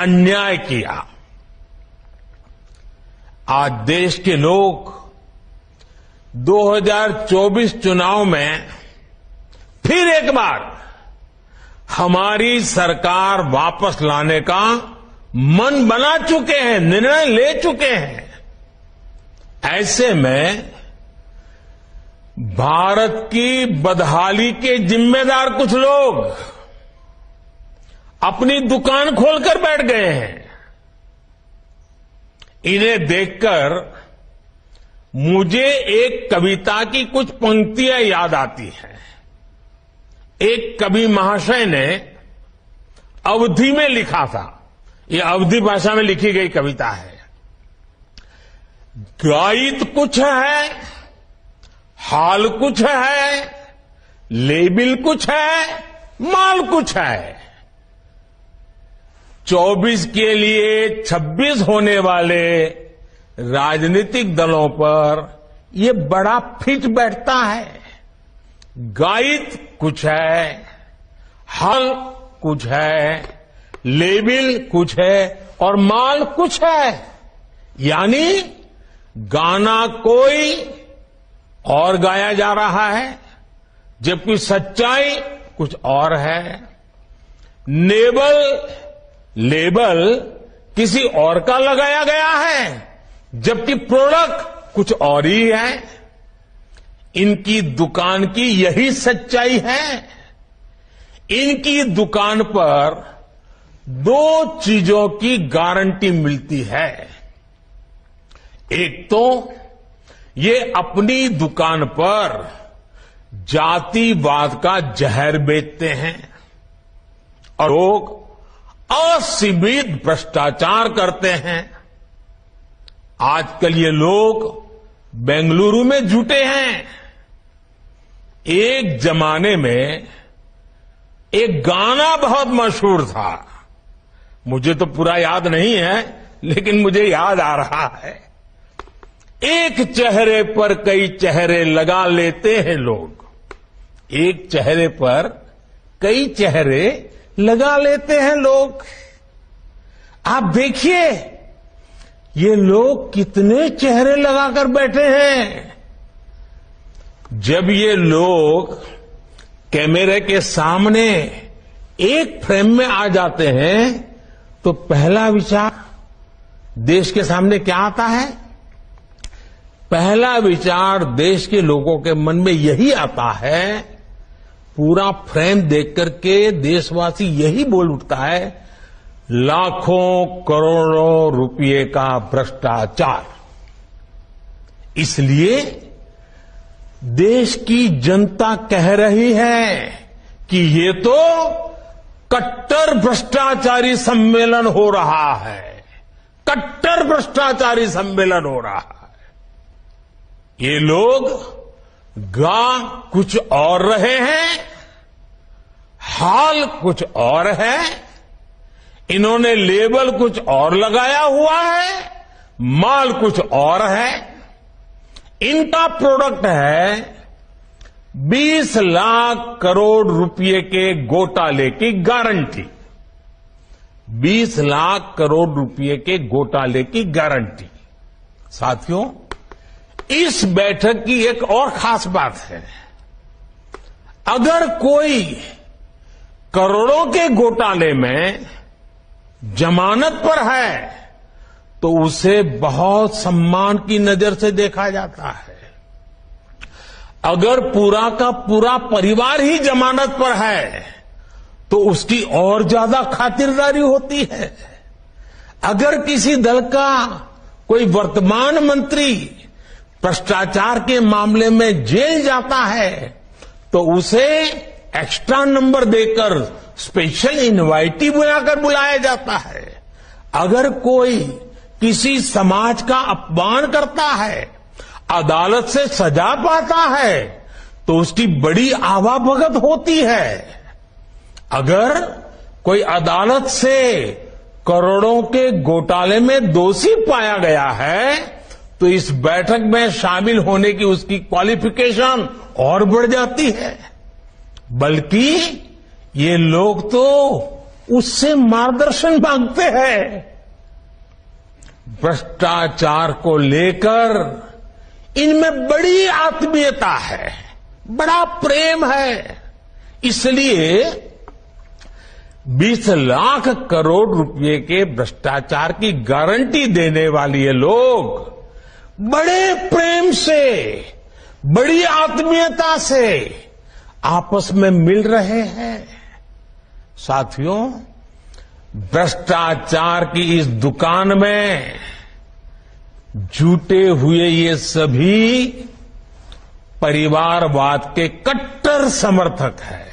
अन्याय किया। आज देश के लोग 2024 चुनाव में फिर एक बार हमारी सरकार वापस लाने का मन बना चुके हैं, निर्णय ले चुके हैं। ऐसे में भारत की बदहाली के जिम्मेदार कुछ लोग अपनी दुकान खोलकर बैठ गए हैं। इन्हें देखकर मुझे एक कविता की कुछ पंक्तियां याद आती हैं। एक कवि महाशय ने अवधी में लिखा था, ये अवधी भाषा में लिखी गई कविता है। गायित कुछ है, हाल कुछ है, लेबिल कुछ है, माल कुछ है। 24 के लिए 26 होने वाले राजनीतिक दलों पर ये बड़ा फिट बैठता है। गायित कुछ है, हाल कुछ है, लेबिल कुछ है और माल कुछ है। यानी गाना कोई और गाया जा रहा है, जबकि सच्चाई कुछ और है। लेबल किसी और का लगाया गया है, जबकि प्रोडक्ट कुछ और ही है। इनकी दुकान की यही सच्चाई है। इनकी दुकान पर 2 चीजों की गारंटी मिलती है। एक तो ये अपनी दुकान पर जातिवाद का जहर बेचते हैं और लोग असीमित भ्रष्टाचार करते हैं। आजकल ये लोग बेंगलुरु में जुटे हैं। एक जमाने में एक गाना बहुत मशहूर था, मुझे तो पूरा याद नहीं है, लेकिन मुझे याद आ रहा है। एक चेहरे पर कई चेहरे लगा लेते हैं लोग, एक चेहरे पर कई चेहरे लगा लेते हैं लोग। आप देखिए ये लोग कितने चेहरे लगाकर बैठे हैं। जब ये लोग कैमरे के सामने एक फ्रेम में आ जाते हैं तो पहला विचार देश के सामने क्या आता है? पहला विचार देश के लोगों के मन में यही आता है, पूरा फ्रेम देख करके देशवासी यही बोल उठता है, लाखों करोड़ों रुपए का भ्रष्टाचार। इसलिए देश की जनता कह रही है कि ये तो कट्टर भ्रष्टाचारी सम्मेलन हो रहा है, कट्टर भ्रष्टाचारी सम्मेलन हो रहा है। ये लोग गा कुछ और रहे हैं, हाल कुछ और है, इन्होंने लेबल कुछ और लगाया हुआ है, माल कुछ और है। इनका प्रोडक्ट है 20 लाख करोड़ रुपए के घोटाले की गारंटी। 20 लाख करोड़ रुपए के घोटाले की गारंटी। साथियों, इस बैठक की एक और खास बात है, अगर कोई करोड़ों के घोटाले में जमानत पर है तो उसे बहुत सम्मान की नजर से देखा जाता है। अगर पूरा का पूरा परिवार ही जमानत पर है तो उसकी और ज्यादा खातिरदारी होती है। अगर किसी दल का कोई वर्तमान मंत्री भ्रष्टाचार के मामले में जेल जाता है तो उसे एक्स्ट्रा नंबर देकर स्पेशल इनवाइटी बुलाकर बुलाया जाता है। अगर कोई किसी समाज का अपमान करता है, अदालत से सजा पाता है तो उसकी बड़ी आवाभगत होती है। अगर कोई अदालत से करोड़ों के घोटाले में दोषी पाया गया है तो इस बैठक में शामिल होने की उसकी क्वालिफिकेशन और बढ़ जाती है। बल्कि ये लोग तो उससे मार्गदर्शन मांगते हैं। भ्रष्टाचार को लेकर इनमें बड़ी आत्मीयता है, बड़ा प्रेम है। इसलिए 20 लाख करोड़ रुपए के भ्रष्टाचार की गारंटी देने वाले ये लोग बड़े प्रेम से, बड़ी आत्मीयता से आपस में मिल रहे हैं। साथियों, भ्रष्टाचार की इस दुकान में जुटे हुए ये सभी परिवारवाद के कट्टर समर्थक हैं।